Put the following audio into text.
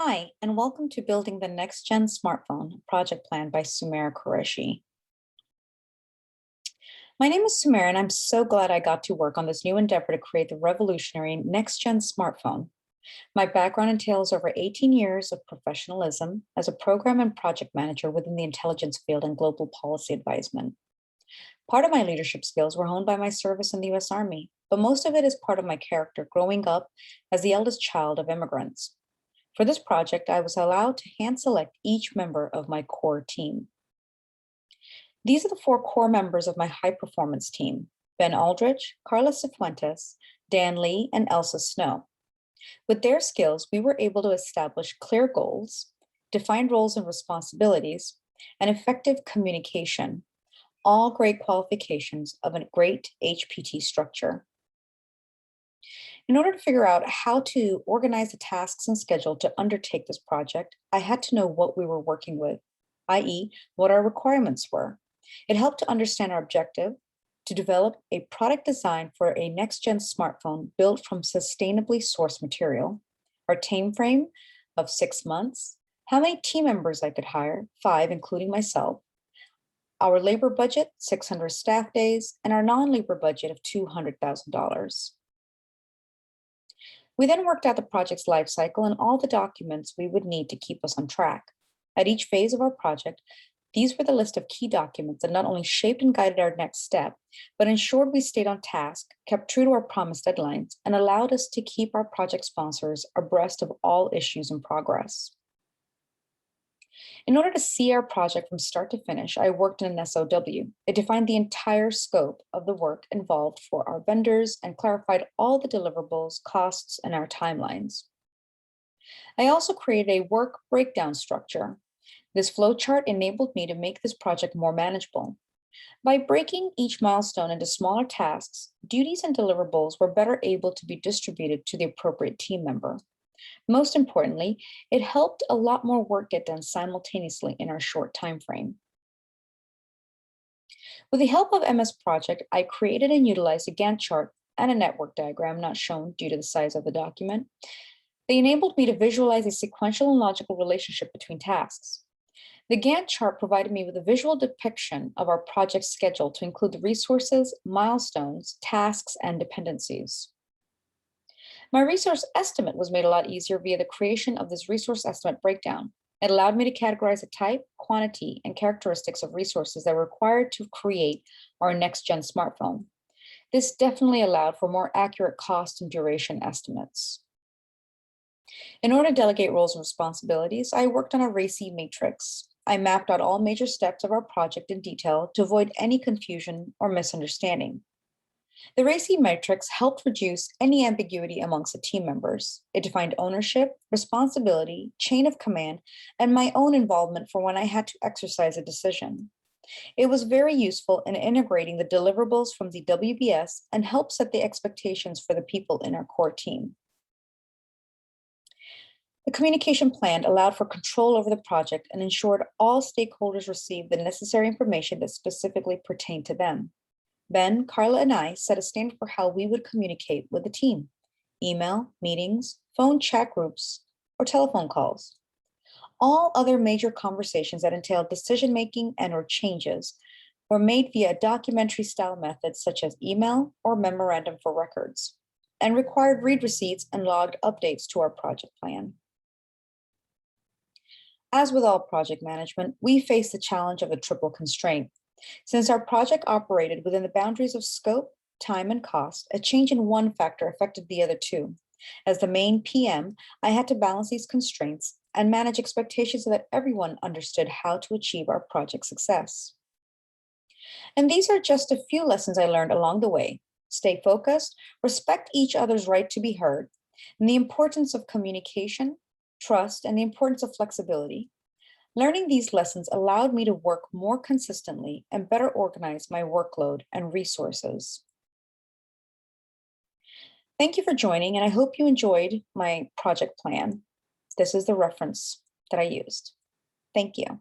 Hi, and welcome to Building the Next Gen Smartphone Project Plan by Sumera Qureshi. My name is Sumera, and I'm so glad I got to work on this new endeavor to create the revolutionary Next Gen smartphone. My background entails over 18 years of professionalism as a program and project manager within the intelligence field and global policy advisement. Part of my leadership skills were honed by my service in the US Army, but most of it is part of my character growing up as the eldest child of immigrants. For this project, I was allowed to hand select each member of my core team. These are the four core members of my high performance team: Ben Aldrich, Carla Cifuentes, Dan Lee, and Elsa Snow. With their skills, we were able to establish clear goals, define roles and responsibilities, and effective communication, all great qualifications of a great HPT structure. In order to figure out how to organize the tasks and schedule to undertake this project, I had to know what we were working with, i.e., what our requirements were. It helped to understand our objective, to develop a product design for a next-gen smartphone built from sustainably sourced material, our time frame of 6 months, how many team members I could hire, 5 including myself, our labor budget, 600 staff days, and our non-labor budget of $200,000. We then worked out the project's life cycle and all the documents we would need to keep us on track. At each phase of our project, these were the list of key documents that not only shaped and guided our next step, but ensured we stayed on task, kept true to our promised deadlines, and allowed us to keep our project sponsors abreast of all issues in progress. In order to see our project from start to finish, I worked in an SOW. It defined the entire scope of the work involved for our vendors and clarified all the deliverables, costs, and our timelines. I also created a work breakdown structure. This flowchart enabled me to make this project more manageable. By breaking each milestone into smaller tasks, duties and deliverables were better able to be distributed to the appropriate team member. Most importantly, it helped a lot more work get done simultaneously in our short time frame. With the help of MS Project, I created and utilized a Gantt chart and a network diagram not shown due to the size of the document. They enabled me to visualize a sequential and logical relationship between tasks. The Gantt chart provided me with a visual depiction of our project schedule to include the resources, milestones, tasks, and dependencies. My resource estimate was made a lot easier via the creation of this resource estimate breakdown. It allowed me to categorize the type, quantity, and characteristics of resources that were required to create our next-gen smartphone. This definitely allowed for more accurate cost and duration estimates. In order to delegate roles and responsibilities, I worked on a RACI matrix. I mapped out all major steps of our project in detail to avoid any confusion or misunderstanding. The RACI matrix helped reduce any ambiguity amongst the team members. It defined ownership, responsibility, chain of command, and my own involvement for when I had to exercise a decision. It was very useful in integrating the deliverables from the WBS and helped set the expectations for the people in our core team. The communication plan allowed for control over the project and ensured all stakeholders received the necessary information that specifically pertained to them. Ben, Carla, and I set a standard for how we would communicate with the team: email, meetings, phone chat groups, or telephone calls. All other major conversations that entailed decision-making and/or changes were made via documentary-style methods such as email or memorandum for records, and required read receipts and logged updates to our project plan. As with all project management, we face the challenge of a triple constraint. Since our project operated within the boundaries of scope, time, and cost, a change in one factor affected the other two. As the main PM, I had to balance these constraints and manage expectations so that everyone understood how to achieve our project success. And these are just a few lessons I learned along the way. Stay focused, respect each other's right to be heard, and the importance of communication, trust, and the importance of flexibility. Learning these lessons allowed me to work more consistently and better organize my workload and resources. Thank you for joining, and I hope you enjoyed my project plan. This is the reference that I used. Thank you.